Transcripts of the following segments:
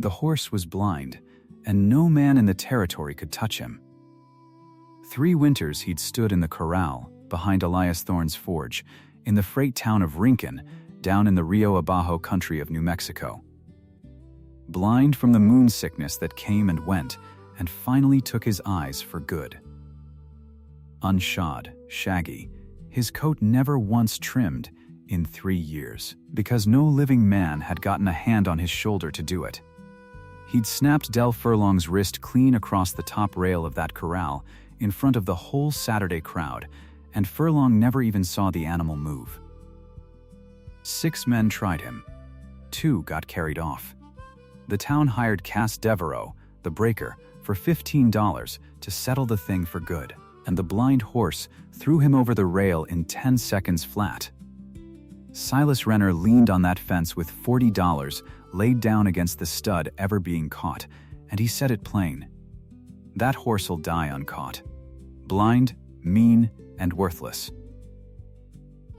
The horse was blind, and no man in the territory could touch him. 3 winters he'd stood in the corral behind Elias Thorne's forge in the freight town of Rincón, down in the Rio Abajo country of New Mexico. Blind from the moon sickness that came and went and finally took his eyes for good. Unshod, shaggy, his coat never once trimmed in 3 years, because no living man had gotten a hand on his shoulder to do it. He'd snapped Del Furlong's wrist clean across the top rail of that corral in front of the whole Saturday crowd, and Furlong never even saw the animal move. 6 men tried him. 2 got carried off. The town hired Cass Devereaux, the breaker, for $15 to settle the thing for good, and the blind horse threw him over the rail in 10 seconds flat. Silas Renner leaned on that fence with $40 laid down against the stud ever being caught, and he said it plain. That horse'll die uncaught. Blind, mean, and worthless.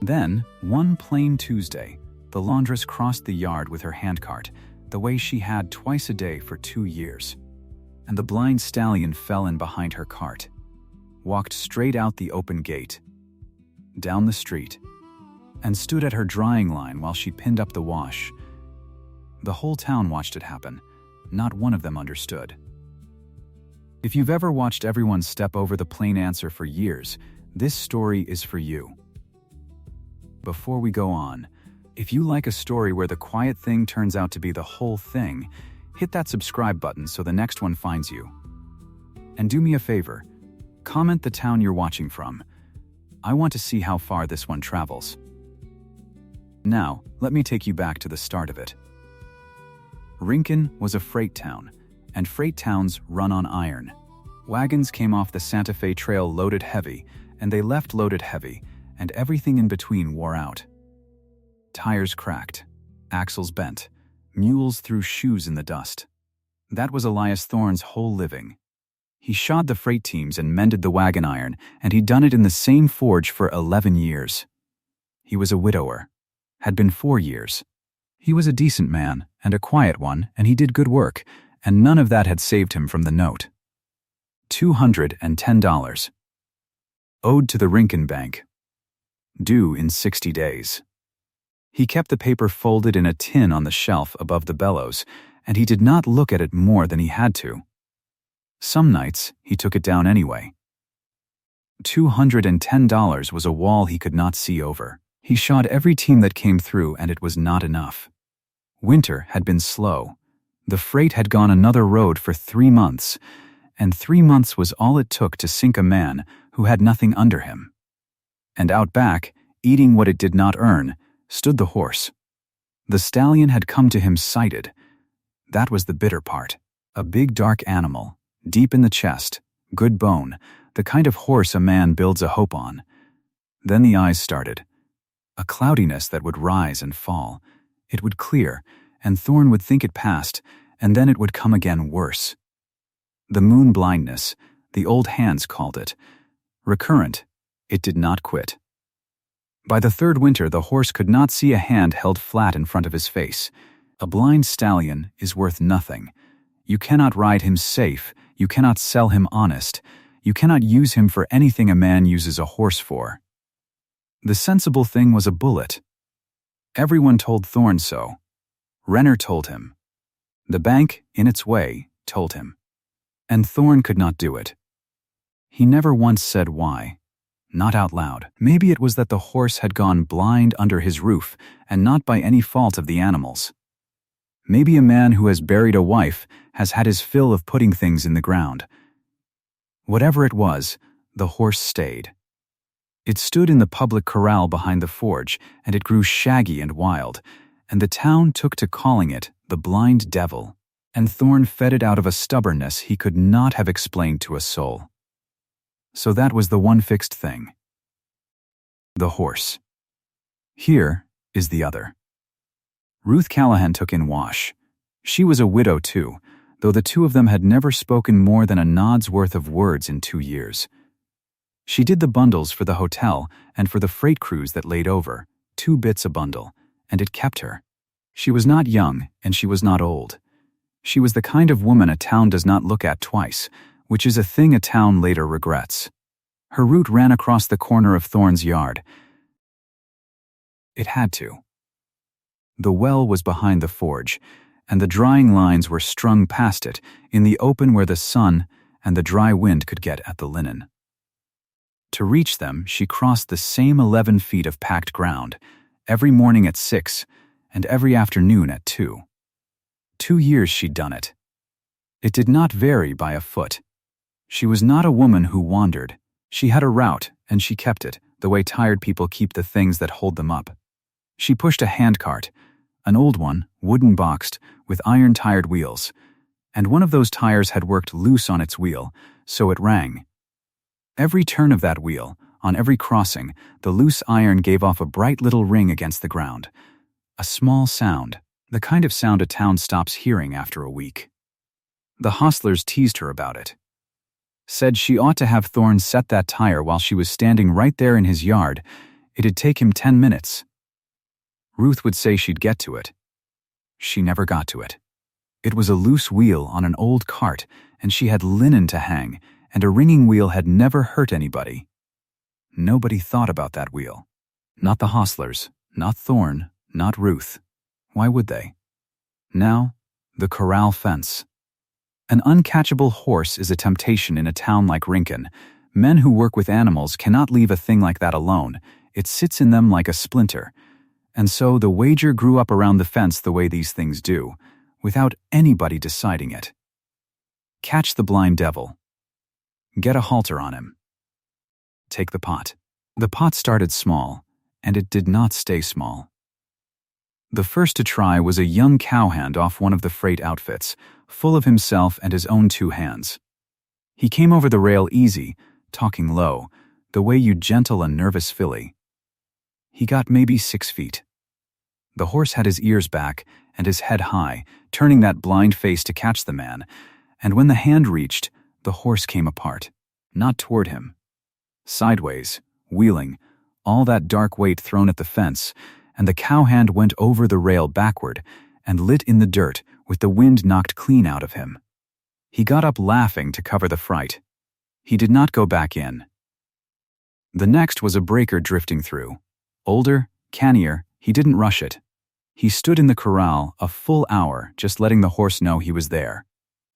Then, one plain Tuesday, the laundress crossed the yard with her handcart, the way she had twice a day for 2 years, and the blind stallion fell in behind her cart, walked straight out the open gate, down the street, and stood at her drying line while she pinned up the wash. The whole town watched it happen. Not one of them understood. If you've ever watched everyone step over the plain answer for years, this story is for you. Before we go on, if you like a story where the quiet thing turns out to be the whole thing, hit that subscribe button so the next one finds you. And do me a favor, comment the town you're watching from. I want to see how far this one travels. Now, let me take you back to the start of it. Rincón was a freight town, and freight towns run on iron. Wagons came off the Santa Fe Trail loaded heavy, and they left loaded heavy, and everything in between wore out. Tires cracked, axles bent, mules threw shoes in the dust. That was Elias Thorne's whole living. He shod the freight teams and mended the wagon iron, and he'd done it in the same forge for 11 years. He was a widower, had been 4 years. He was a decent man, and a quiet one, and he did good work, and none of that had saved him from the note. $210. Owed to the Rincón Bank. Due in 60 days. He kept the paper folded in a tin on the shelf above the bellows, and he did not look at it more than he had to. Some nights, he took it down anyway. $210 was a wall he could not see over. He shod every team that came through, and it was not enough. Winter had been slow. The freight had gone another road for 3 months, and 3 months was all it took to sink a man who had nothing under him. And out back, eating what it did not earn, stood the horse. The stallion had come to him sighted. That was the bitter part. A big dark animal, deep in the chest, good bone, the kind of horse a man builds a hope on. Then the eyes started. A cloudiness that would rise and fall. It would clear, and Thorne would think it passed, and then it would come again worse. The moon blindness, the old hands called it. Recurrent, it did not quit. By the 3rd winter, the horse could not see a hand held flat in front of his face. A blind stallion is worth nothing. You cannot ride him safe, you cannot sell him honest, you cannot use him for anything a man uses a horse for. The sensible thing was a bullet. Everyone told Thorne so. Renner told him. The bank, in its way, told him. And Thorne could not do it. He never once said why. Not out loud. Maybe it was that the horse had gone blind under his roof, and not by any fault of the animals. Maybe a man who has buried a wife has had his fill of putting things in the ground. Whatever it was, the horse stayed. It stood in the public corral behind the forge, and it grew shaggy and wild, and the town took to calling it the blind devil, and Thorne fed it out of a stubbornness he could not have explained to a soul. So that was the one fixed thing. The horse. Here is the other. Ruth Callahan took in wash. She was a widow too, though the two of them had never spoken more than a nod's worth of words in 2 years. She did the bundles for the hotel and for the freight crews that laid over, 2 bits a bundle, and it kept her. She was not young, and she was not old. She was the kind of woman a town does not look at twice, which is a thing a town later regrets. Her route ran across the corner of Thorne's yard. It had to. The well was behind the forge, and the drying lines were strung past it in the open where the sun and the dry wind could get at the linen. To reach them, she crossed the same 11 feet of packed ground, every morning at 6 and every afternoon at 2. 2 years she'd done it. It did not vary by a foot. She was not a woman who wandered. She had a route, and she kept it, the way tired people keep the things that hold them up. She pushed a handcart, an old one, wooden-boxed, with iron-tired wheels, and one of those tires had worked loose on its wheel, so it rang. Every turn of that wheel, on every crossing, the loose iron gave off a bright little ring against the ground. A small sound, the kind of sound a town stops hearing after a week. The hostlers teased her about it. Said she ought to have Thorne set that tire while she was standing right there in his yard. It'd take him 10 minutes. Ruth would say she'd get to it. She never got to it. It was a loose wheel on an old cart, and she had linen to hang, and a ringing wheel had never hurt anybody. Nobody thought about that wheel. Not the hostlers, not Thorne, not Ruth. Why would they? Now, the corral fence. An uncatchable horse is a temptation in a town like Rincón. Men who work with animals cannot leave a thing like that alone. It sits in them like a splinter. And so the wager grew up around the fence the way these things do, without anybody deciding it. Catch the blind devil. Get a halter on him. Take the pot. The pot started small, and it did not stay small. The first to try was a young cowhand off one of the freight outfits, full of himself and his own 2 hands. He came over the rail easy, talking low, the way you gentle a nervous filly. He got maybe 6 feet. The horse had his ears back and his head high, turning that blind face to catch the man, and when the hand reached, the horse came apart, not toward him. Sideways, wheeling, all that dark weight thrown at the fence, and the cowhand went over the rail backward and lit in the dirt with the wind knocked clean out of him. He got up laughing to cover the fright. He did not go back in. The next was a breaker drifting through. Older, cannier, he didn't rush it. He stood in the corral a full hour just letting the horse know he was there.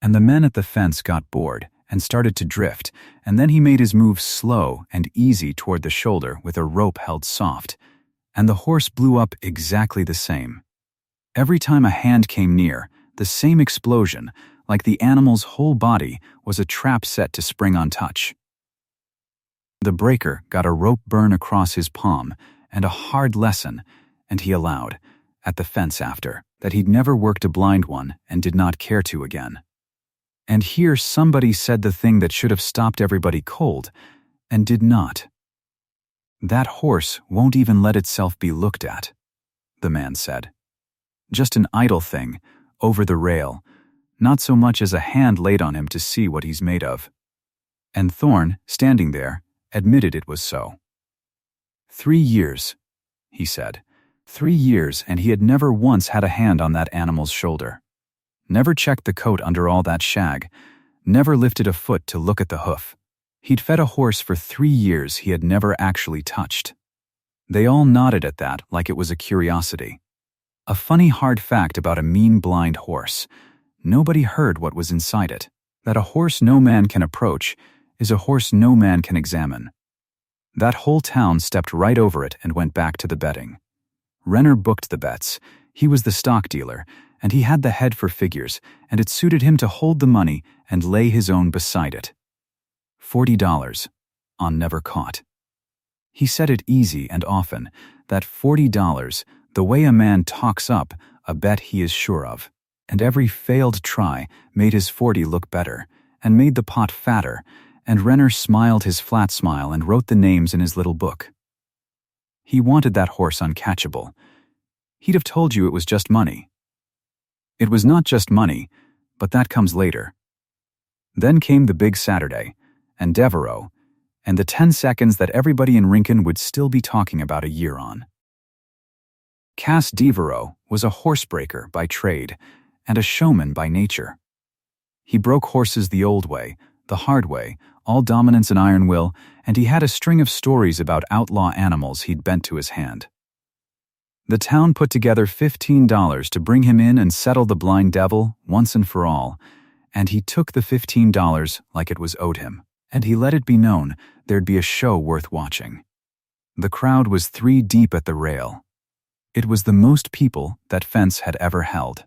And the men at the fence got bored and started to drift, and then he made his move slow and easy toward the shoulder with a rope held soft, and the horse blew up exactly the same. Every time a hand came near, the same explosion, like the animal's whole body was a trap set to spring on touch. The breaker got a rope burn across his palm and a hard lesson, and he allowed, at the fence after, that he'd never worked a blind one and did not care to again. And here somebody said the thing that should have stopped everybody cold, and did not. That horse won't even let itself be looked at, the man said. Just an idle thing, over the rail, not so much as a hand laid on him to see what he's made of. And Thorne, standing there, admitted it was so. 3 years, he said. 3 years, and he had never once had a hand on that animal's shoulder. Never checked the coat under all that shag, never lifted a foot to look at the hoof. He'd fed a horse for 3 years he had never actually touched. They all nodded at that like it was a curiosity. A funny hard fact about a mean blind horse. Nobody heard what was inside it. That a horse no man can approach is a horse no man can examine. That whole town stepped right over it and went back to the betting. Renner booked the bets. He was the stock dealer, and he had the head for figures, and it suited him to hold the money and lay his own beside it. $40 on never caught. He said it easy and often, that $40, the way a man talks up a bet he is sure of, and every failed try made his 40 look better, and made the pot fatter, and Renner smiled his flat smile and wrote the names in his little book. He wanted that horse uncatchable. He'd have told you it was just money. It was not just money, but that comes later. Then came the big Saturday, and Devereaux, and the 10 seconds that everybody in Rincón would still be talking about a year on. Cass Devereaux was a horsebreaker by trade, and a showman by nature. He broke horses the old way, the hard way, all dominance and iron will, and he had a string of stories about outlaw animals he'd bent to his hand. The town put together $15 to bring him in and settle the blind devil once and for all, and he took the $15 like it was owed him, and he let it be known there'd be a show worth watching. The crowd was 3 deep at the rail. It was the most people that fence had ever held.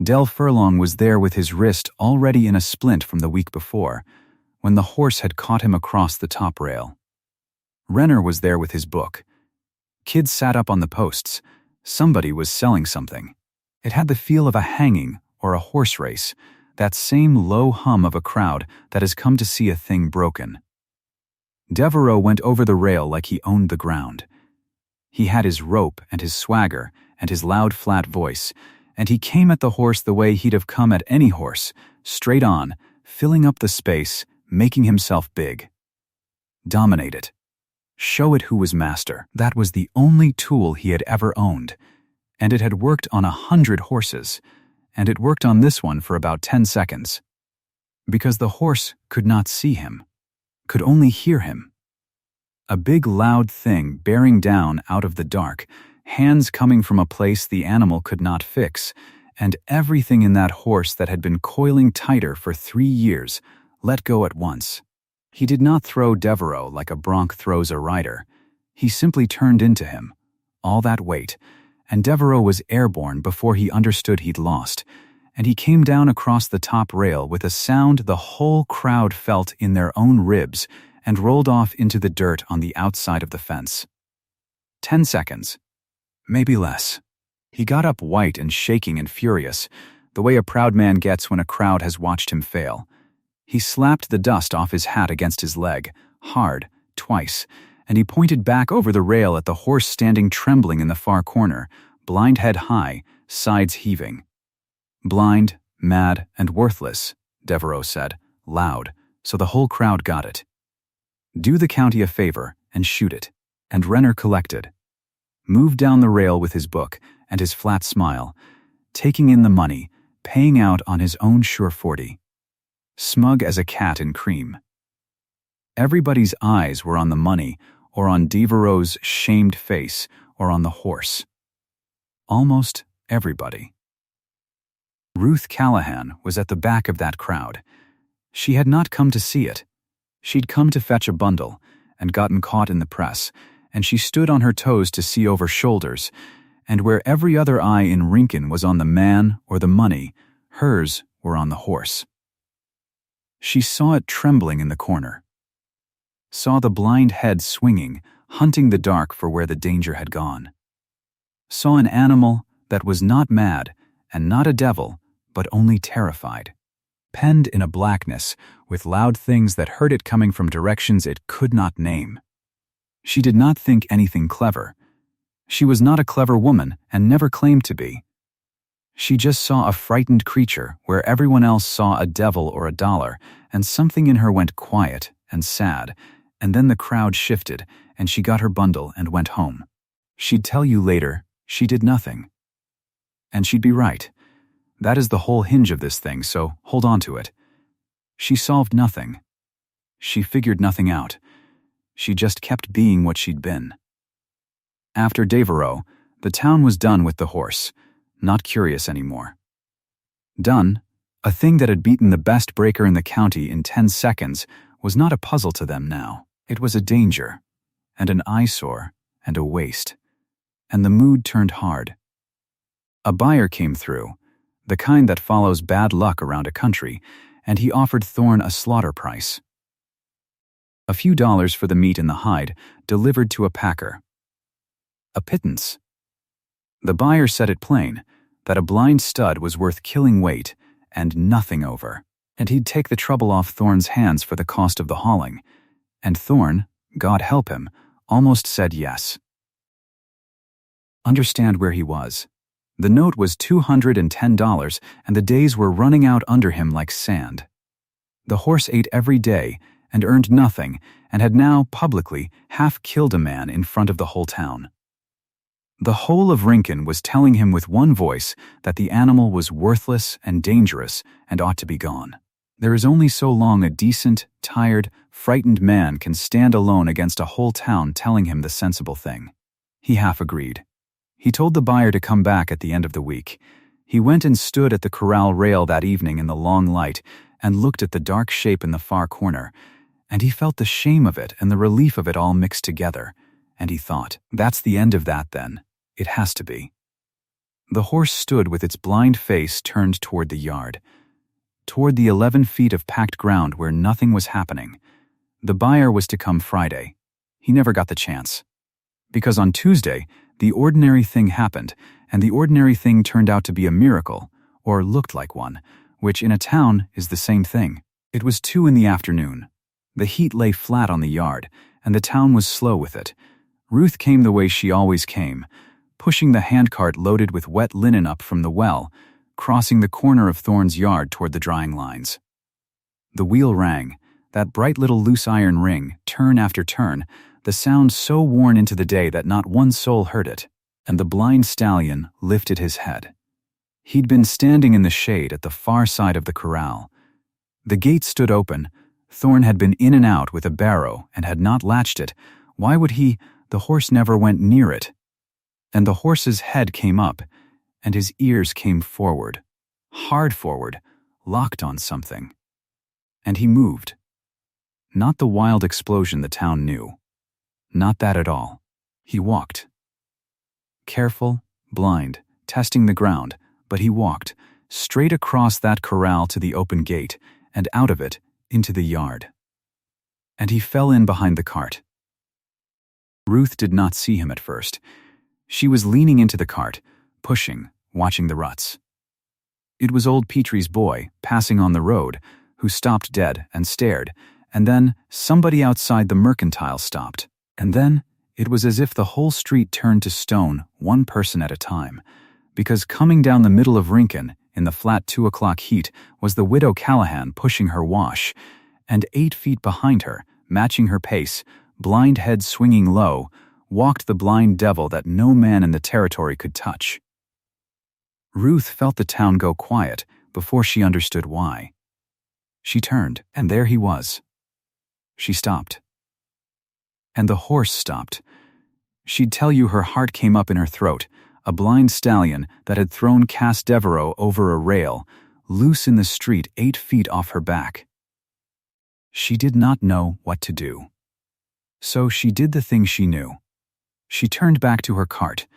Del Furlong was there with his wrist already in a splint from the week before, when the horse had caught him across the top rail. Renner was there with his book. Kids sat up on the posts. Somebody was selling something. It had the feel of a hanging or a horse race, that same low hum of a crowd that has come to see a thing broken. Devereaux went over the rail like he owned the ground. He had his rope and his swagger and his loud flat voice, and he came at the horse the way he'd have come at any horse, straight on, filling up the space, making himself big. Dominate it. Show it who was master. That was the only tool he had ever owned, and it had worked on 100 horses, and it worked on this one for about 10 seconds. Because the horse could not see him, could only hear him. A big loud thing bearing down out of the dark, hands coming from a place the animal could not fix, and everything in that horse that had been coiling tighter for 3 years let go at once. He did not throw Devereaux like a bronc throws a rider. He simply turned into him, all that weight, and Devereaux was airborne before he understood he'd lost, and he came down across the top rail with a sound the whole crowd felt in their own ribs and rolled off into the dirt on the outside of the fence. 10 seconds. Maybe less. He got up white and shaking and furious, the way a proud man gets when a crowd has watched him fail. He slapped the dust off his hat against his leg, hard, twice, and he pointed back over the rail at the horse standing trembling in the far corner, blind head high, sides heaving. Blind, mad, and worthless, Devereaux said, loud, so the whole crowd got it. Do the county a favor and shoot it. And Renner collected. Moved down the rail with his book and his flat smile, taking in the money, paying out on his own sure 40. Smug as a cat in cream. Everybody's eyes were on the money, or on Devereaux's shamed face, or on the horse. Almost everybody. Ruth Callahan was at the back of that crowd. She had not come to see it. She'd come to fetch a bundle, and gotten caught in the press, and she stood on her toes to see over shoulders, and where every other eye in Rincón was on the man or the money, hers were on the horse. She saw it trembling in the corner. Saw the blind head swinging, hunting the dark for where the danger had gone. Saw an animal that was not mad and not a devil, but only terrified, penned in a blackness with loud things that heard it coming from directions it could not name. She did not think anything clever. She was not a clever woman and never claimed to be. She just saw a frightened creature where everyone else saw a devil or a dollar, and something in her went quiet and sad, and then the crowd shifted, and she got her bundle and went home. She'd tell you later she did nothing. And she'd be right. That is the whole hinge of this thing, so hold on to it. She solved nothing. She figured nothing out. She just kept being what she'd been. After Devereaux, the town was done with the horse, not curious anymore. Done, a thing that had beaten the best breaker in the county in 10 seconds was not a puzzle to them now. It was a danger, and an eyesore, and a waste. And the mood turned hard. A buyer came through, the kind that follows bad luck around a country, and he offered Thorne a slaughter price. A few dollars for the meat and the hide, delivered to a packer. A pittance. The buyer said it plain, that a blind stud was worth killing weight and nothing over, and he'd take the trouble off Thorne's hands for the cost of the hauling, and Thorne, God help him, almost said yes. Understand where he was. The note was $210, and the days were running out under him like sand. The horse ate every day and earned nothing, and had now, publicly, half killed a man in front of the whole town. The whole of Rincón was telling him with one voice that the animal was worthless and dangerous and ought to be gone. There is only so long a decent, tired, frightened man can stand alone against a whole town telling him the sensible thing. He half agreed. He told the buyer to come back at the end of the week. He went and stood at the corral rail that evening in the long light and looked at the dark shape in the far corner, and he felt the shame of it and the relief of it all mixed together, and he thought, that's the end of that then. It has to be. The horse stood with its blind face turned toward the yard, toward the 11 feet of packed ground where nothing was happening. The buyer was to come Friday. He never got the chance. Because on Tuesday, the ordinary thing happened, and the ordinary thing turned out to be a miracle, or looked like one, which in a town is the same thing. It was 2 in the afternoon. The heat lay flat on the yard, and the town was slow with it. Ruth came the way she always came, pushing the handcart loaded with wet linen up from the well, crossing the corner of Thorne's yard toward the drying lines. The wheel rang, that bright little loose iron ring, turn after turn, the sound so worn into the day that not one soul heard it, and the blind stallion lifted his head. He'd been standing in the shade at the far side of the corral. The gate stood open. Thorne had been in and out with a barrow and had not latched it. Why would he? The horse never went near it. And the horse's head came up, and his ears came forward, hard forward, locked on something. And he moved. Not the wild explosion the town knew. Not that at all. He walked. Careful, blind, testing the ground, but he walked, straight across that corral to the open gate, and out of it, into the yard. And he fell in behind the cart. Ruth did not see him at first. She was leaning into the cart, pushing, watching the ruts. It was old Petrie's boy, passing on the road, who stopped dead and stared, and then somebody outside the mercantile stopped, and then it was as if the whole street turned to stone, one person at a time, because coming down the middle of Rincón, in the flat 2 o'clock heat, was the widow Callahan pushing her wash, and 8 feet behind her, matching her pace, blind head swinging low, walked the blind devil that no man in the territory could touch. Ruth felt the town go quiet before she understood why. She turned, and there he was. She stopped. And the horse stopped. She'd tell you her heart came up in her throat, a blind stallion that had thrown Cass Devereaux over a rail, loose in the street 8 feet off her back. She did not know what to do. So she did the thing she knew. She turned back to her cart,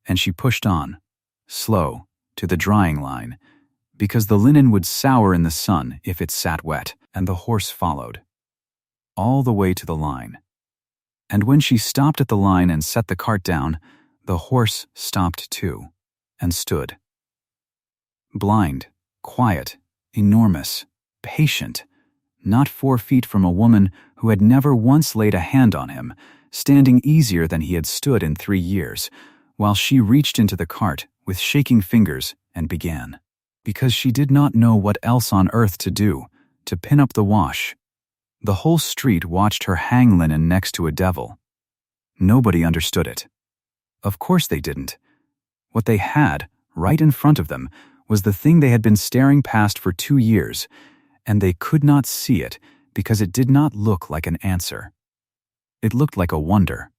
and she pushed on, slow, to the drying line, because the linen would sour in the sun if it sat wet, and the horse followed. All the way to the line. And when she stopped at the line and set the cart down, the horse stopped too, and stood. Blind, quiet, enormous, patient, not 4 feet from a woman who had never once laid a hand on him, standing easier than he had stood in 3 years, while she reached into the cart with shaking fingers and began. Because she did not know what else on earth to do, to pin up the wash. The whole street watched her hang linen next to a devil. Nobody understood it. Of course they didn't. What they had, right in front of them, was the thing they had been staring past for 2 years, and they could not see it because it did not look like an answer. It looked like a wonder.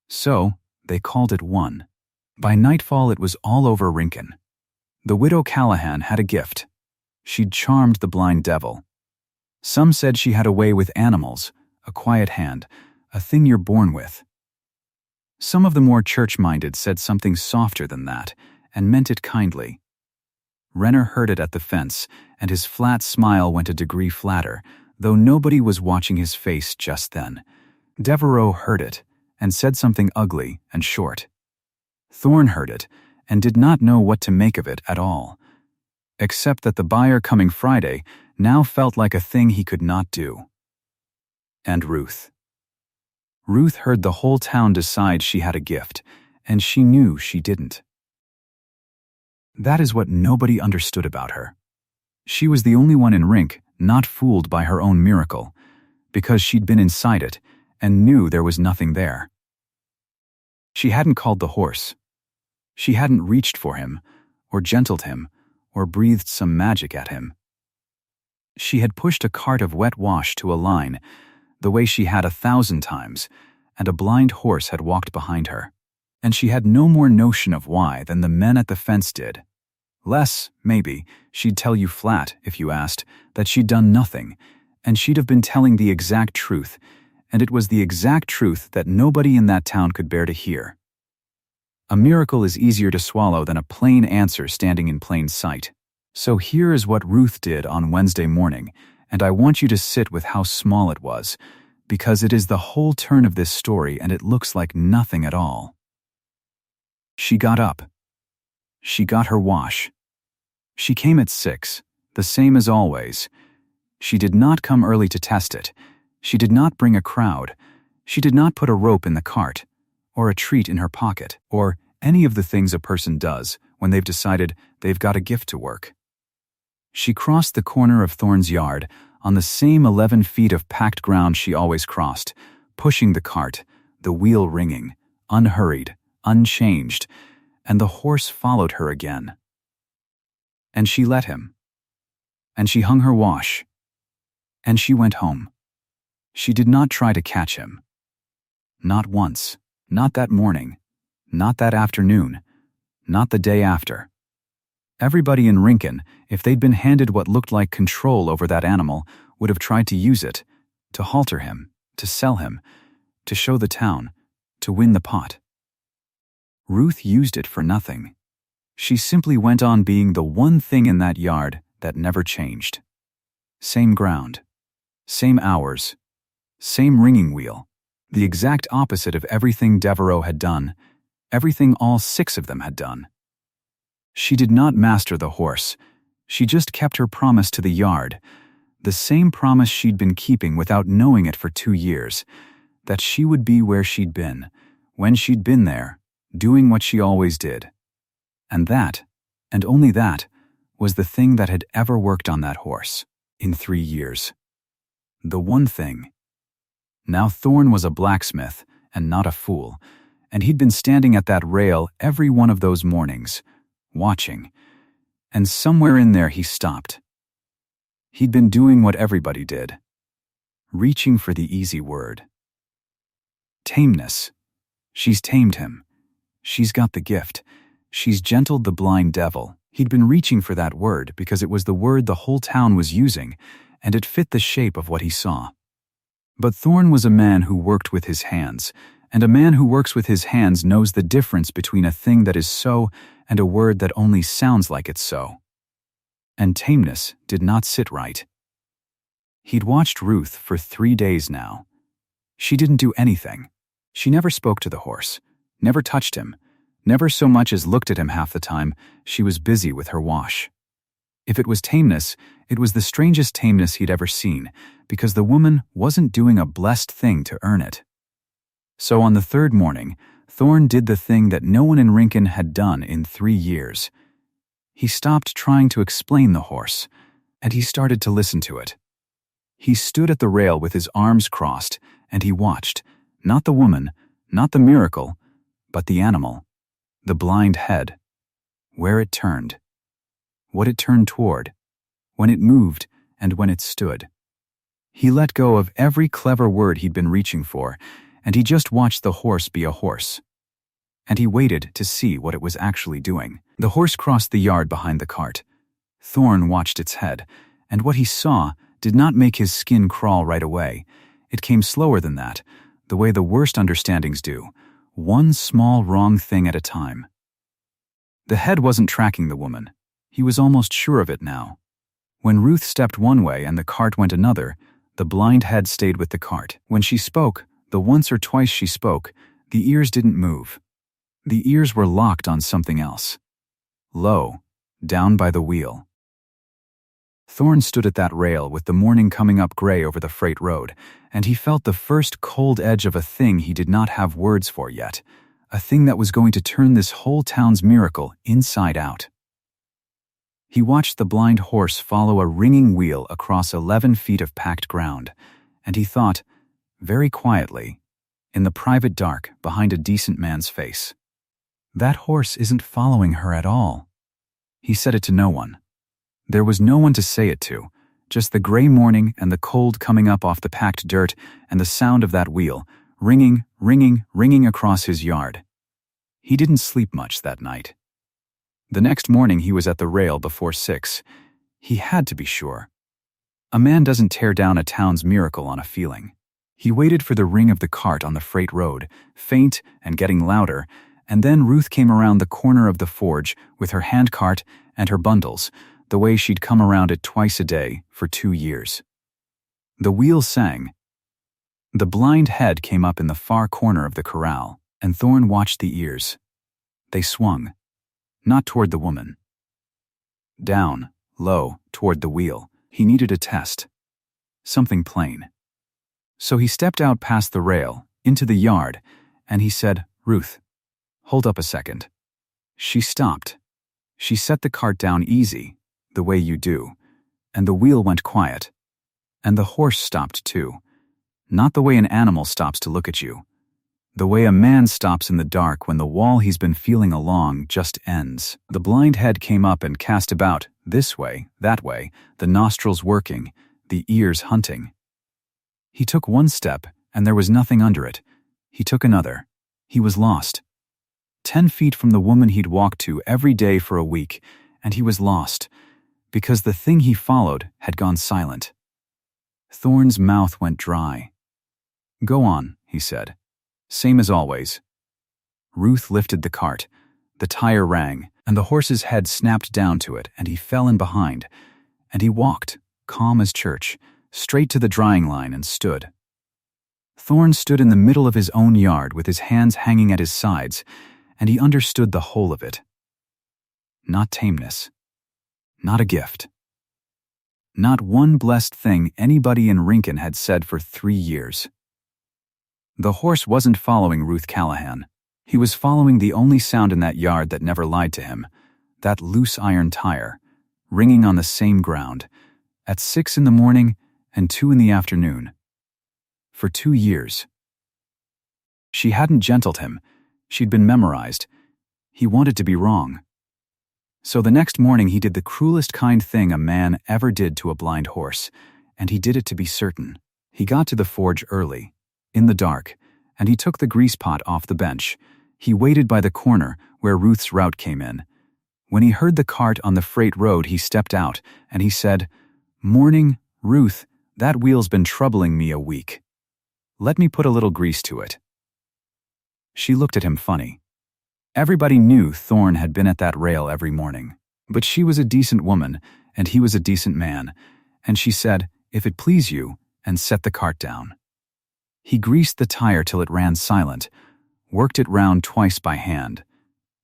So, they called it one. By nightfall it was all over Rincón. The widow Callahan had a gift. She'd charmed the blind devil. Some said she had a way with animals, a quiet hand, a thing you're born with. Some of the more church-minded said something softer than that, and meant it kindly. Renner heard it at the fence, and his flat smile went a degree flatter, though nobody was watching his face just then. Devereaux heard it, and said something ugly and short. Thorne heard it, and did not know what to make of it at all, except that the buyer coming Friday now felt like a thing he could not do. And Ruth. Ruth heard the whole town decide she had a gift, and she knew she didn't. That is what nobody understood about her. She was the only one in Rincón not fooled by her own miracle, because she'd been inside it and knew there was nothing there. She hadn't called the horse. She hadn't reached for him, or gentled him, or breathed some magic at him. She had pushed a cart of wet wash to a line, the way she had 1,000 times, and a blind horse had walked behind her. And she had no more notion of why than the men at the fence did. Less, maybe, she'd tell you flat, if you asked, that she'd done nothing, and she'd have been telling the exact truth, and it was the exact truth that nobody in that town could bear to hear. A miracle is easier to swallow than a plain answer standing in plain sight. So here is what Ruth did on Wednesday morning, and I want you to sit with how small it was, because it is the whole turn of this story and it looks like nothing at all. She got up. She got her wash. She came at 6, the same as always. She did not come early to test it. She did not bring a crowd. She did not put a rope in the cart, or a treat in her pocket, or any of the things a person does when they've decided they've got a gift to work. She crossed the corner of Thorne's yard on the same 11 feet of packed ground she always crossed, pushing the cart, the wheel ringing, unhurried, unchanged, and the horse followed her again. And she let him. And she hung her wash. And she went home. She did not try to catch him. Not once. Not that morning. Not that afternoon. Not the day after. Everybody in Rincón, if they'd been handed what looked like control over that animal, would have tried to use it, to halter him, to sell him, to show the town, to win the pot. Ruth used it for nothing. She simply went on being the one thing in that yard that never changed. Same ground. Same hours. Same ringing wheel. The exact opposite of everything Devereaux had done, everything all 6 of them had done. She did not master the horse. She just kept her promise to the yard, the same promise she'd been keeping without knowing it for 2 years, that she would be where she'd been, when she'd been there, doing what she always did. And that, and only that, was the thing that had ever worked on that horse, in 3 years. The one thing. Now Thorne was a blacksmith, and not a fool, and he'd been standing at that rail every one of those mornings, watching, and somewhere in there he stopped. He'd been doing what everybody did, reaching for the easy word. Tameness. She's tamed him. She's got the gift. She's gentled the blind devil. He'd been reaching for that word because it was the word the whole town was using, and it fit the shape of what he saw. But Thorne was a man who worked with his hands, and a man who works with his hands knows the difference between a thing that is so and a word that only sounds like it's so. And tameness did not sit right. He'd watched Ruth for 3 days now. She didn't do anything. She never spoke to the horse, never touched him, never so much as looked at him half the time. She was busy with her wash. If it was tameness, it was the strangest tameness he'd ever seen, because the woman wasn't doing a blessed thing to earn it. So on the 3rd morning, Thorne did the thing that no one in Rincón had done in 3 years. He stopped trying to explain the horse, and he started to listen to it. He stood at the rail with his arms crossed, and he watched, not the woman, not the miracle, but the animal, the blind head, where it turned, what it turned toward, when it moved, and when it stood. He let go of every clever word he'd been reaching for, and he just watched the horse be a horse. And he waited to see what it was actually doing. The horse crossed the yard behind the cart. Thorne watched its head, and what he saw did not make his skin crawl right away. It came slower than that, the way the worst understandings do, one small wrong thing at a time. The head wasn't tracking the woman. He was almost sure of it now. When Ruth stepped one way and the cart went another, the blind head stayed with the cart. When she spoke, the once or twice she spoke, the ears didn't move. The ears were locked on something else. Low, down by the wheel. Thorne stood at that rail with the morning coming up gray over the freight road, and he felt the first cold edge of a thing he did not have words for yet, a thing that was going to turn this whole town's miracle inside out. He watched the blind horse follow a ringing wheel across 11 feet of packed ground, and he thought, very quietly, in the private dark behind a decent man's face. "That horse isn't following her at all." He said it to no one. There was no one to say it to, just the gray morning and the cold coming up off the packed dirt and the sound of that wheel, ringing, ringing, ringing across his yard. He didn't sleep much that night. The next morning he was at the rail before 6. He had to be sure. A man doesn't tear down a town's miracle on a feeling. He waited for the ring of the cart on the freight road, faint and getting louder, and then Ruth came around the corner of the forge with her handcart and her bundles, the way she'd come around it twice a day for 2 years. The wheel sang. The blind head came up in the far corner of the corral, and Thorne watched the ears. They swung, not toward the woman. Down, low, toward the wheel. He needed a test. Something plain. So he stepped out past the rail, into the yard, and he said, "Ruth, hold up a second." She stopped. She set the cart down easy, the way you do, and the wheel went quiet. And the horse stopped too. Not the way an animal stops to look at you. The way a man stops in the dark when the wall he's been feeling along just ends. The blind head came up and cast about, this way, that way, the nostrils working, the ears hunting. He took one step, and there was nothing under it. He took another. He was lost. 10 feet from the woman he'd walked to every day for a week, and he was lost, because the thing he followed had gone silent. Thorne's mouth went dry. "Go on," he said. "Same as always." Ruth lifted the cart. The tire rang, and the horse's head snapped down to it, and he fell in behind. And he walked, calm as church, straight to the drying line and stood. Thorne stood in the middle of his own yard with his hands hanging at his sides, and he understood the whole of it. Not tameness. Not a gift. Not one blessed thing anybody in Rincón had said for 3 years. The horse wasn't following Ruth Callahan. He was following the only sound in that yard that never lied to him, that loose iron tire, ringing on the same ground, at 6 in the morning and 2 in the afternoon. For 2 years. She hadn't gentled him. She'd been memorized. He wanted to be wrong. So the next morning he did the cruelest kind thing a man ever did to a blind horse, and he did it to be certain. He got to the forge early, in the dark, and he took the grease pot off the bench. He waited by the corner where Ruth's route came in. When he heard the cart on the freight road, he stepped out, and he said, "Morning, Ruth, that wheel's been troubling me a week. Let me put a little grease to it." She looked at him funny. Everybody knew Thorne had been at that rail every morning, but she was a decent woman, and he was a decent man, and she said, "If it please you," and set the cart down. He greased the tire till it ran silent, worked it round twice by hand.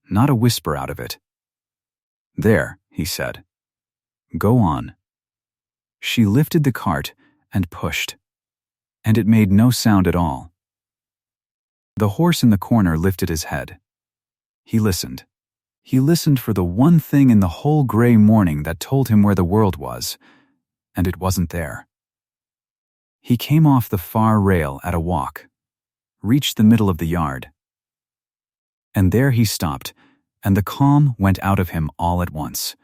Not a whisper out of it. "There," he said. "Go on." She lifted the cart and pushed, and it made no sound at all. The horse in the corner lifted his head. He listened. He listened for the one thing in the whole gray morning that told him where the world was, and it wasn't there. He came off the far rail at a walk, reached the middle of the yard. And there he stopped, and the calm went out of him all at once.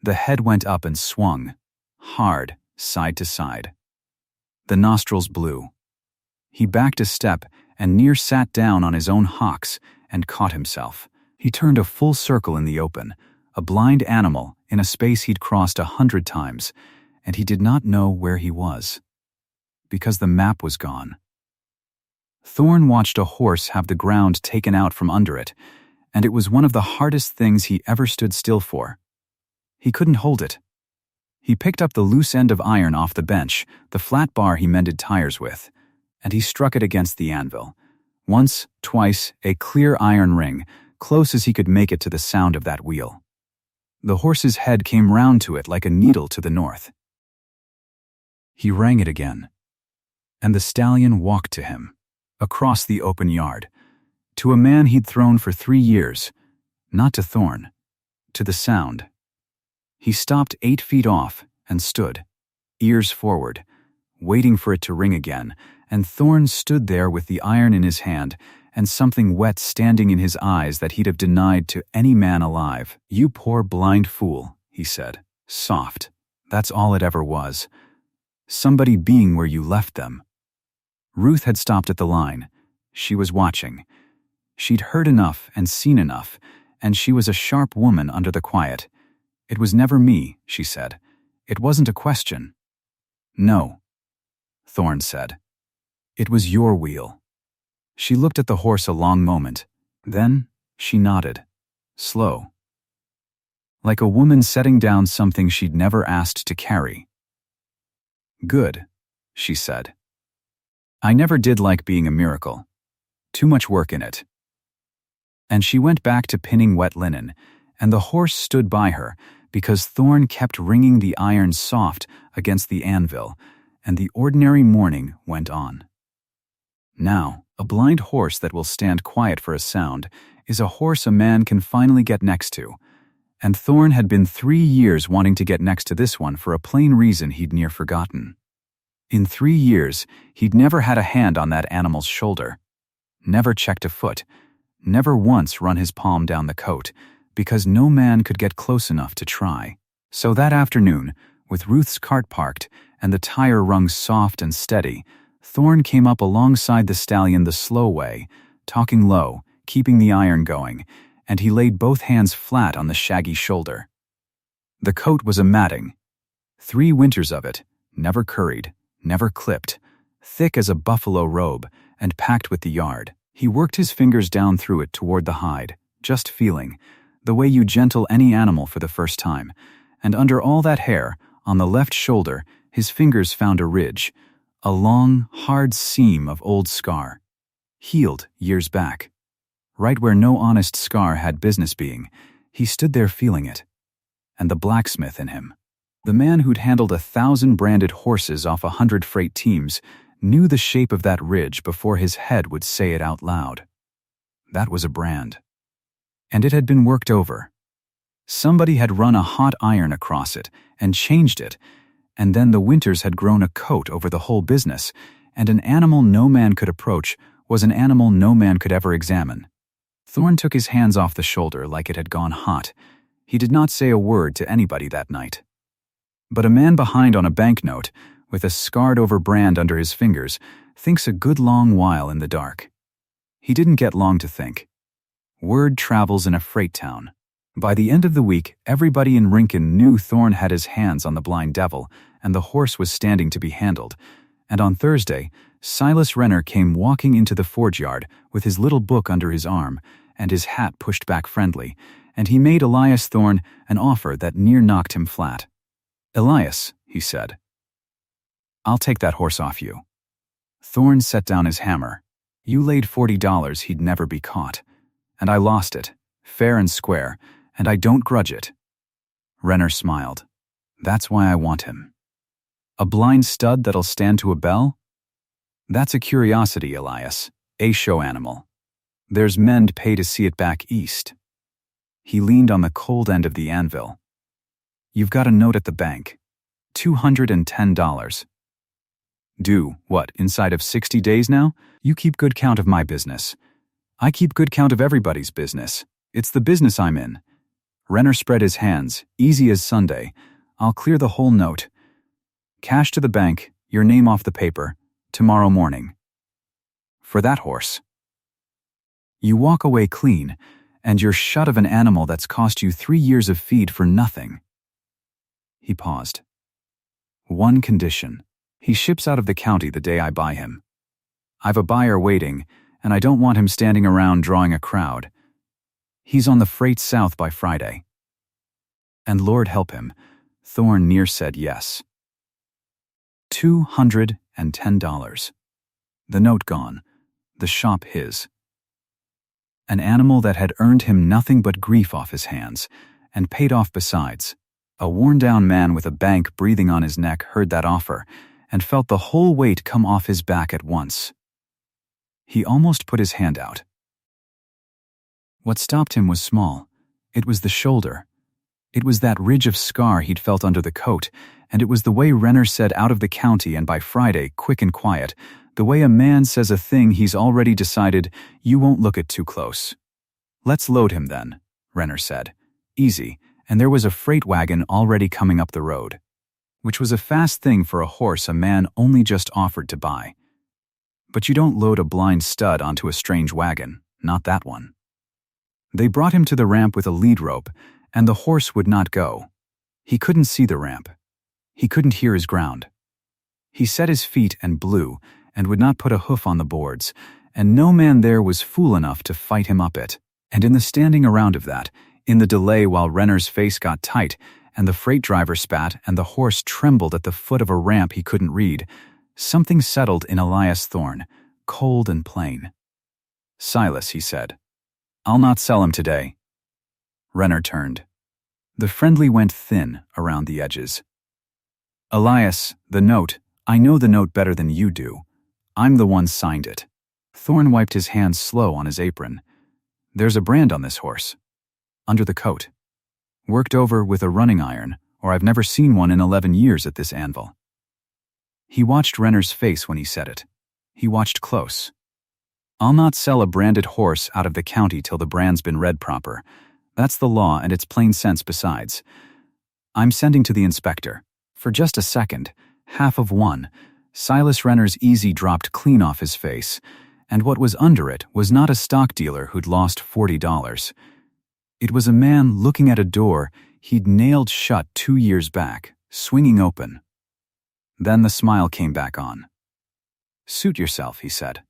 The head went up and swung, hard, side to side. The nostrils blew. He backed a step and near sat down on his own hocks and caught himself. He turned a full circle in the open, a blind animal in a space he'd crossed 100 times, and he did not know where he was, because the map was gone. Thorne watched a horse have the ground taken out from under it, and it was one of the hardest things he ever stood still for. He couldn't hold it. He picked up the loose end of iron off the bench, the flat bar he mended tires with, and he struck it against the anvil. Once, twice, a clear iron ring, close as he could make it to the sound of that wheel. The horse's head came round to it like a needle to the north. He rang it again, and the stallion walked to him, across the open yard, to a man he'd thrown for 3 years, not to Thorne, to the sound. He stopped 8 feet off and stood, ears forward, waiting for it to ring again, and Thorne stood there with the iron in his hand and something wet standing in his eyes that he'd have denied to any man alive. "You poor blind fool," he said. Soft. That's all it ever was. Somebody being where you left them. Ruth had stopped at the line. She was watching. She'd heard enough and seen enough, and she was a sharp woman under the quiet. "It was never me," she said. "It wasn't a question." "No," Thorne said. "It was your wheel." She looked at the horse a long moment. Then she nodded. Slow. Like a woman setting down something she'd never asked to carry. "Good," she said. "I never did like being a miracle. Too much work in it." And she went back to pinning wet linen, and the horse stood by her because Thorne kept ringing the iron soft against the anvil, and the ordinary morning went on. Now, a blind horse that will stand quiet for a sound is a horse a man can finally get next to, and Thorne had been 3 years wanting to get next to this one for a plain reason he'd near forgotten. In 3 years, he'd never had a hand on that animal's shoulder, never checked a foot, never once run his palm down the coat, because no man could get close enough to try. So that afternoon, with Ruth's cart parked and the tire rung soft and steady, Thorne came up alongside the stallion the slow way, talking low, keeping the iron going, and he laid both hands flat on the shaggy shoulder. The coat was a matting. 3 winters of it, never curried, never clipped, thick as a buffalo robe, and packed with the yard. He worked his fingers down through it toward the hide, just feeling, the way you gentle any animal for the first time, and under all that hair, on the left shoulder, his fingers found a ridge, a long, hard seam of old scar, healed years back. Right where no honest scar had business being, he stood there feeling it. And the blacksmith in him, the man who'd handled 1,000 branded horses off 100 freight teams, knew the shape of that ridge before his head would say it out loud. That was a brand. And it had been worked over. Somebody had run a hot iron across it and changed it, and then the winters had grown a coat over the whole business, and an animal no man could approach was an animal no man could ever examine. Thorne took his hands off the shoulder like it had gone hot. He did not say a word to anybody that night. But a man behind on a banknote, with a scarred-over brand under his fingers, thinks a good long while in the dark. He didn't get long to think. Word travels in a freight town. By the end of the week, everybody in Rincón knew Thorne had his hands on the blind devil, and the horse was standing to be handled. And on Thursday, Silas Renner came walking into the forge yard with his little book under his arm and his hat pushed back friendly, and he made Elias Thorne an offer that near knocked him flat. "Elias," he said, "I'll take that horse off you." Thorne set down his hammer. "You laid $40 he'd never be caught, and I lost it, fair and square, and I don't grudge it." Renner smiled. "That's why I want him. A blind stud that'll stand to a bell? That's a curiosity, Elias, a show animal. There's men'd pay to see it back east." He leaned on the cold end of the anvil. "You've got a note at the bank. $210. Due, what, inside of 60 days now? You keep good count of my business. I keep good count of everybody's business. It's the business I'm in." Renner spread his hands, easy as Sunday. "I'll clear the whole note. Cash to the bank, your name off the paper, tomorrow morning. For that horse. You walk away clean, and you're shut of an animal that's cost you 3 years of feed for nothing." He paused. "One condition. He ships out of the county the day I buy him. I've a buyer waiting, and I don't want him standing around drawing a crowd. He's on the freight south by Friday." And Lord help him, Thorne near said yes. $210. The note gone, the shop his. An animal that had earned him nothing but grief off his hands, and paid off besides. A worn-down man with a bank breathing on his neck heard that offer, and felt the whole weight come off his back at once. He almost put his hand out. What stopped him was small. It was the shoulder. It was that ridge of scar he'd felt under the coat, and it was the way Renner said out of the county and by Friday, quick and quiet, The way a man says a thing he's already decided you won't look at too close. "Let's load him then," Renner said. "Easy," and there was a freight wagon already coming up the road, which was a fast thing for a horse a man only just offered to buy. But you don't load a blind stud onto a strange wagon, not that one. They brought him to the ramp with a lead rope, and the horse would not go. He couldn't see the ramp. He couldn't hear his ground. He set his feet and blew, and would not put a hoof on the boards, and no man there was fool enough to fight him up it. And in the standing around of that, in the delay while Renner's face got tight, and the freight driver spat, and the horse trembled at the foot of a ramp he couldn't read, something settled in Elias Thorne, cold and plain. "Silas," he said, "I'll not sell him today." Renner turned. The friendly went thin around the edges. "Elias, the note, I know the note better than you do. I'm the one signed it." Thorne wiped his hands slow on his apron. "There's a brand on this horse. Under the coat. Worked over with a running iron, or I've never seen one in 11 years at this anvil." He watched Renner's face when he said it. He watched close. "I'll not sell a branded horse out of the county till the brand's been read proper. That's the law, and it's plain sense besides. I'm sending to the inspector." For just a second, half of one, Silas Renner's easy dropped clean off his face, and what was under it was not a stock dealer who'd lost $40. It was a man looking at a door he'd nailed shut 2 years back, swinging open. Then the smile came back on. "Suit yourself," he said.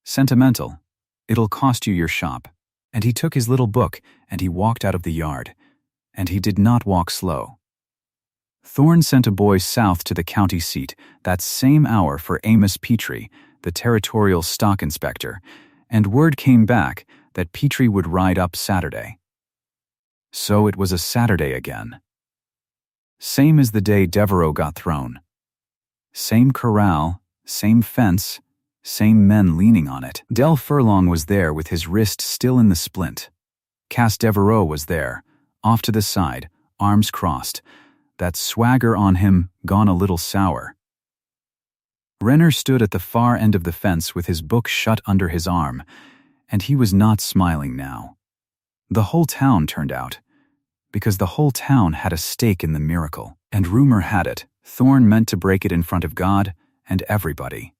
"Sentimental. It'll cost you your shop." And he took his little book and he walked out of the yard. And he did not walk slow. Thorne sent a boy south to the county seat that same hour for Amos Petrie, the territorial stock inspector, and word came back that Petrie would ride up Saturday. So it was a Saturday again. Same as the day Devereaux got thrown. Same corral, same fence, same men leaning on it. Del Furlong was there with his wrist still in the splint. Cass Devereaux was there, off to the side, arms crossed, that swagger on him gone a little sour. Renner stood at the far end of the fence with his book shut under his arm, and he was not smiling now. The whole town turned out, because the whole town had a stake in the miracle, and rumor had it Thorne meant to break it in front of God and everybody.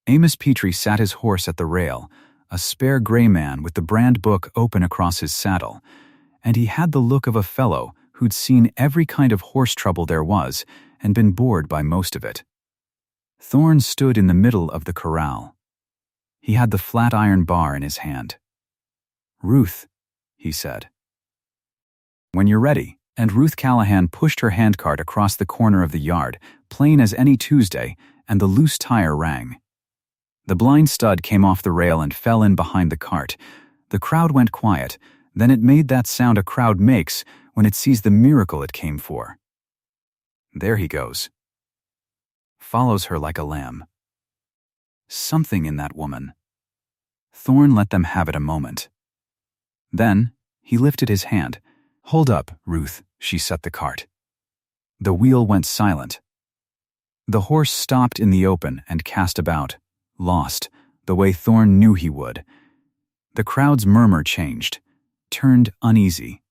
Amos Petrie sat his horse at the rail, a spare gray man with the brand book open across his saddle, and he had the look of a fellow who'd seen every kind of horse trouble there was and been bored by most of it. Thorne stood in the middle of the corral. He had the flat iron bar in his hand. "Ruth," he said. "When you're ready." And Ruth Callahan pushed her handcart across the corner of the yard, plain as any Tuesday, and the loose tire rang. The blind stud came off the rail and fell in behind the cart. The crowd went quiet, then it made that sound a crowd makes when it sees the miracle it came for. There he goes. Follows her like a lamb. Something in that woman. Thorne let them have it a moment. Then, he lifted his hand. "Hold up, Ruth," she set the cart. The wheel went silent. The horse stopped in the open and cast about, lost, the way Thorne knew he would. The crowd's murmur changed, turned uneasy.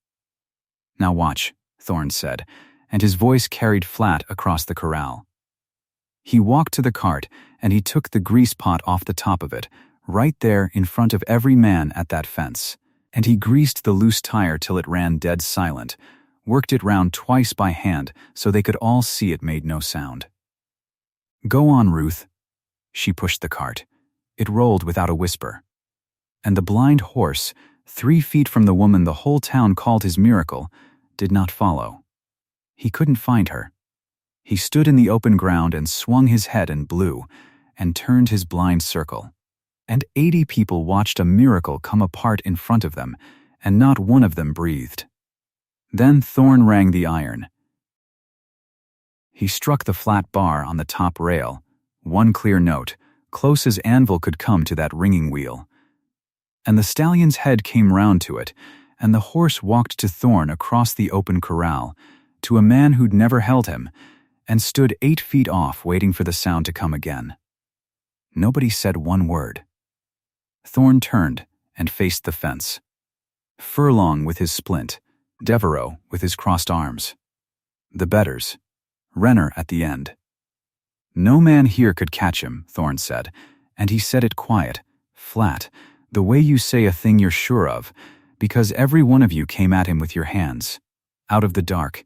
"Now watch," Thorne said, and his voice carried flat across the corral. He walked to the cart and he took the grease pot off the top of it, right there in front of every man at that fence. And he greased the loose tire till it ran dead silent, worked it round twice by hand so they could all see it made no sound. "Go on, Ruth." She pushed the cart. It rolled without a whisper. And the blind horse, 3 feet from the woman the whole town called his miracle, did not follow. He couldn't find her. He stood in the open ground and swung his head and blew, and turned his blind circle. And 80 people watched a miracle come apart in front of them, and not one of them breathed. Then Thorne rang the iron. He struck the flat bar on the top rail, one clear note, close as anvil could come to that ringing wheel. And the stallion's head came round to it, and the horse walked to Thorne across the open corral, to a man who'd never held him, and stood 8 feet off waiting for the sound to come again. Nobody said one word. Thorne turned and faced the fence. Furlong with his splint, Devereaux with his crossed arms. The betters, Renner at the end. No man here could catch him, Thorne said, and he said it quiet, flat, the way you say a thing you're sure of, because every one of you came at him with your hands, out of the dark,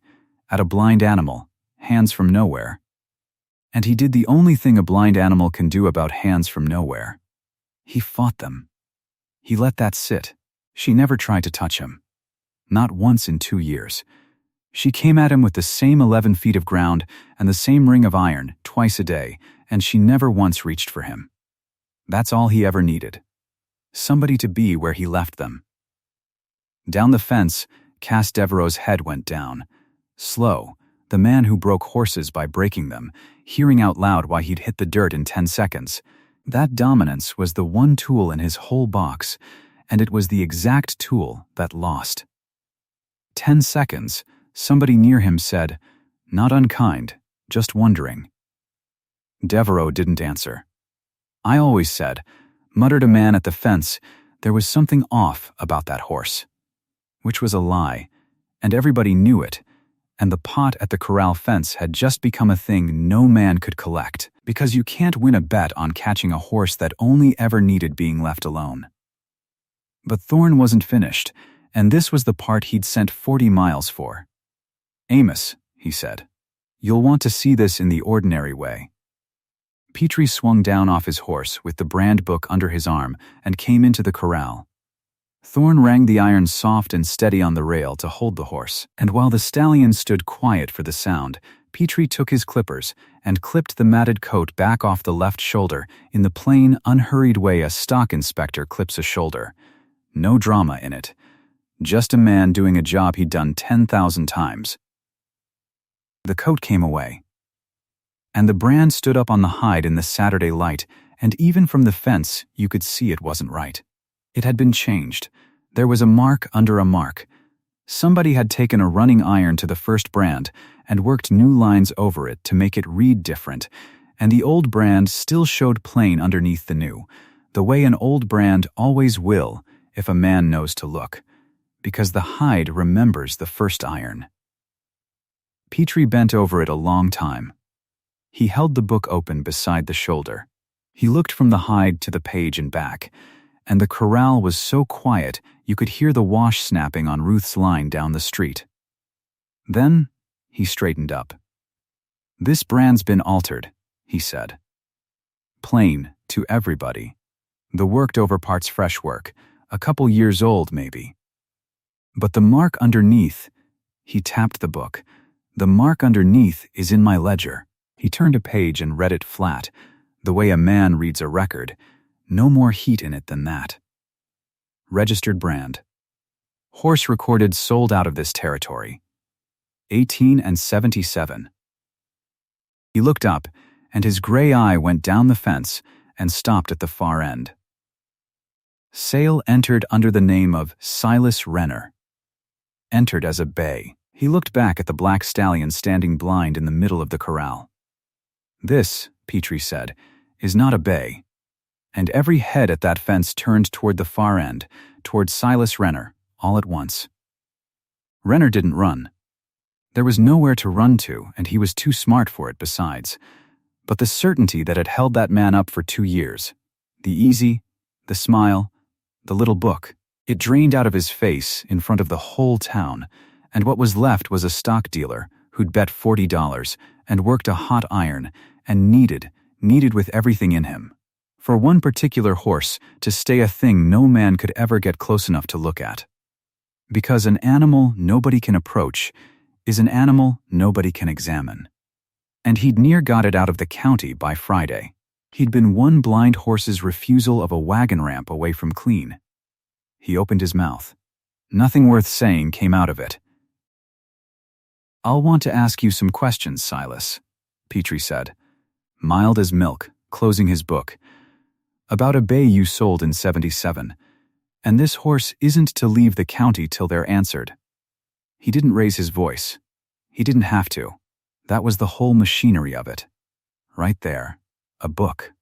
at a blind animal, hands from nowhere. And he did the only thing a blind animal can do about hands from nowhere. He fought them. He let that sit. She never tried to touch him. Not once in 2 years. She came at him with the same 11 feet of ground and the same ring of iron twice a day, and she never once reached for him. That's all he ever needed. Somebody to be where he left them. Down the fence, Cass Devereaux's head went down. Slow, the man who broke horses by breaking them, hearing out loud why he'd hit the dirt in 10 seconds. That dominance was the one tool in his whole box, and it was the exact tool that lost. 10 seconds, somebody near him said, "Not unkind, just wondering." Devereaux didn't answer. "I always said," muttered a man at the fence, "there was something off about that horse." Which was a lie, and everybody knew it, and the pot at the corral fence had just become a thing no man could collect, because you can't win a bet on catching a horse that only ever needed being left alone. But Thorne wasn't finished, and this was the part he'd sent 40 miles for. "Amos," he said, "you'll want to see this in the ordinary way." Petrie swung down off his horse with the brand book under his arm and came into the corral. Thorne rang the iron soft and steady on the rail to hold the horse, and while the stallion stood quiet for the sound, Petrie took his clippers and clipped the matted coat back off the left shoulder in the plain, unhurried way a stock inspector clips a shoulder. No drama in it. Just a man doing a job he'd done 10,000 times. The coat came away. And the brand stood up on the hide in the Saturday light, and even from the fence you could see it wasn't right. It had been changed. There was a mark under a mark. Somebody had taken a running iron to the first brand and worked new lines over it to make it read different, and the old brand still showed plain underneath the new, the way an old brand always will if a man knows to look, because the hide remembers the first iron. Petrie bent over it a long time. He held the book open beside the shoulder. He looked from the hide to the page and back, and the corral was so quiet you could hear the wash snapping on Ruth's line down the street. Then he straightened up. "This brand's been altered," he said. "Plain to everybody. The worked-over part's fresh work, a couple years old maybe. But the mark underneath," he tapped the book, "the mark underneath is in my ledger." He turned a page and read it flat, the way a man reads a record. No more heat in it than that. Registered brand. Horse recorded sold out of this territory. 18 and 77. He looked up, and his gray eye went down the fence and stopped at the far end. Sale entered under the name of Silas Renner. Entered as a bay. He looked back at the black stallion standing blind in the middle of the corral. "This," Petrie said, "is not a bay." And every head at that fence turned toward the far end, toward Silas Renner, all at once. Renner didn't run. There was nowhere to run to, and he was too smart for it besides. But the certainty that had held that man up for 2 years, the easy, the smile, the little book, it drained out of his face in front of the whole town, and what was left was a stock dealer who'd bet $40 and worked a hot iron and needed with everything in him, for one particular horse to stay a thing no man could ever get close enough to look at. Because an animal nobody can approach is an animal nobody can examine. And he'd near got it out of the county by Friday. He'd been one blind horse's refusal of a wagon ramp away from clean. He opened his mouth. Nothing worth saying came out of it. "I'll want to ask you some questions, Silas," Petrie said, mild as milk, closing his book. "About a bay you sold in 77, and this horse isn't to leave the county till they're answered." He didn't raise his voice. He didn't have to. That was the whole machinery of it. Right there, a book.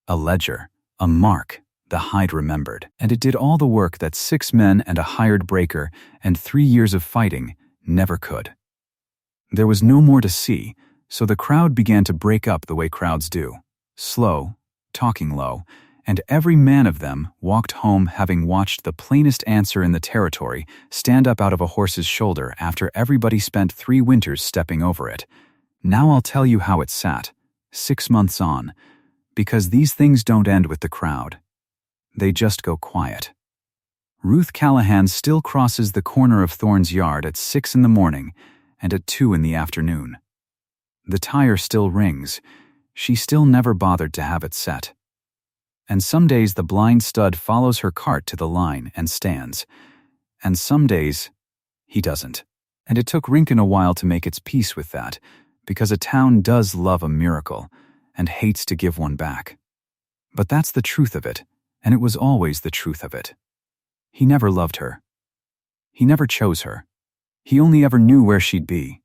A ledger, a mark, the hide remembered. And it did all the work that 6 men and a hired breaker and 3 years of fighting never could. There was no more to see, so the crowd began to break up the way crowds do. Slow, talking low, and every man of them walked home having watched the plainest answer in the territory stand up out of a horse's shoulder after everybody spent 3 winters stepping over it. Now I'll tell you how it sat, 6 months on, because these things don't end with the crowd. They just go quiet. Ruth Callahan still crosses the corner of Thorne's yard at 6 in the morning and at 2 in the afternoon. The tire still rings. She still never bothered to have it set. And some days the blind stud follows her cart to the line and stands. And some days he doesn't. And it took Rincón a while to make its peace with that, because a town does love a miracle and hates to give one back. But that's the truth of it, and it was always the truth of it. He never loved her. He never chose her. He only ever knew where she'd be.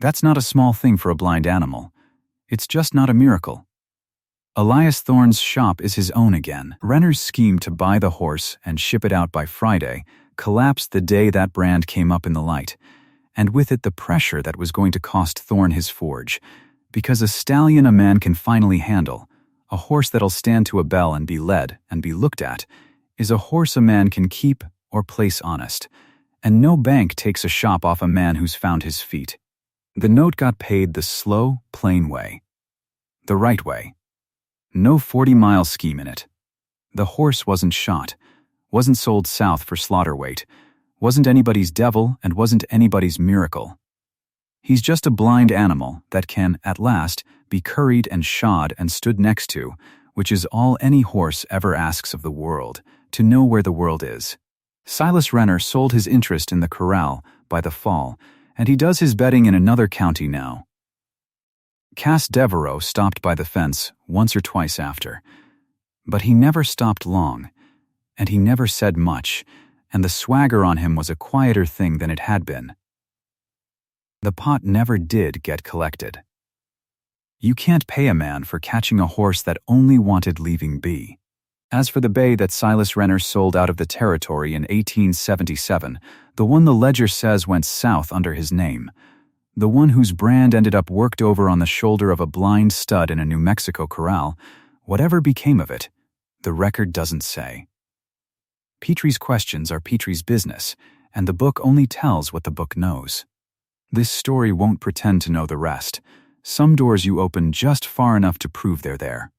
That's not a small thing for a blind animal. It's just not a miracle. Elias Thorne's shop is his own again. Renner's scheme to buy the horse and ship it out by Friday collapsed the day that brand came up in the light, and with it the pressure that was going to cost Thorne his forge, because a stallion a man can finally handle, a horse that'll stand to a bell and be led and be looked at, is a horse a man can keep or place honest, and no bank takes a shop off a man who's found his feet. The note got paid the slow, plain way. The right way. No 40-mile scheme in it. The horse wasn't shot, wasn't sold south for slaughter weight, wasn't anybody's devil, and wasn't anybody's miracle. He's just a blind animal that can, at last, be curried and shod and stood next to, which is all any horse ever asks of the world, to know where the world is. Silas Renner sold his interest in the corral by the fall, and he does his betting in another county now. Cass Devereaux stopped by the fence once or twice after, but he never stopped long, and he never said much, and the swagger on him was a quieter thing than it had been. The pot never did get collected. You can't pay a man for catching a horse that only wanted leaving be. As for the bay that Silas Renner sold out of the territory in 1877, the one the ledger says went south under his name, the one whose brand ended up worked over on the shoulder of a blind stud in a New Mexico corral, whatever became of it, the record doesn't say. Petrie's questions are Petrie's business, and the book only tells what the book knows. This story won't pretend to know the rest. Some doors you open just far enough to prove they're there.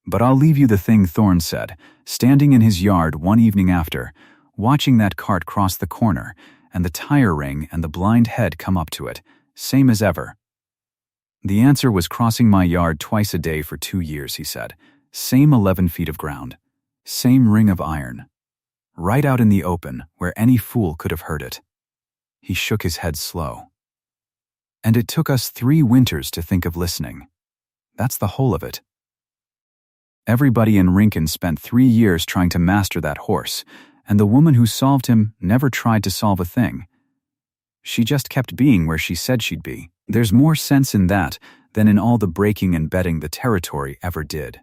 But I'll leave you the thing Thorne said, standing in his yard one evening after, watching that cart cross the corner, and the tire ring and the blind head come up to it, same as ever. The answer was crossing my yard twice a day for 2 years, he said. Same 11 feet of ground. Same ring of iron. Right out in the open, where any fool could have heard it. He shook his head slow. And it took us 3 winters to think of listening. That's the whole of it. Everybody in Rincón spent 3 years trying to master that horse, and the woman who solved him never tried to solve a thing. She just kept being where she said she'd be. There's more sense in that than in all the breaking and betting the territory ever did.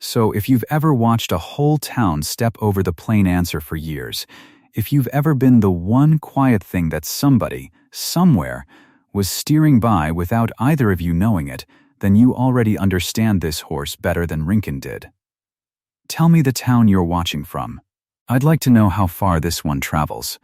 So if you've ever watched a whole town step over the plain answer for years, if you've ever been the one quiet thing that somebody, somewhere, was steering by without either of you knowing it, then you already understand this horse better than Rincón did. Tell me the town you're watching from. I'd like to know how far this one travels.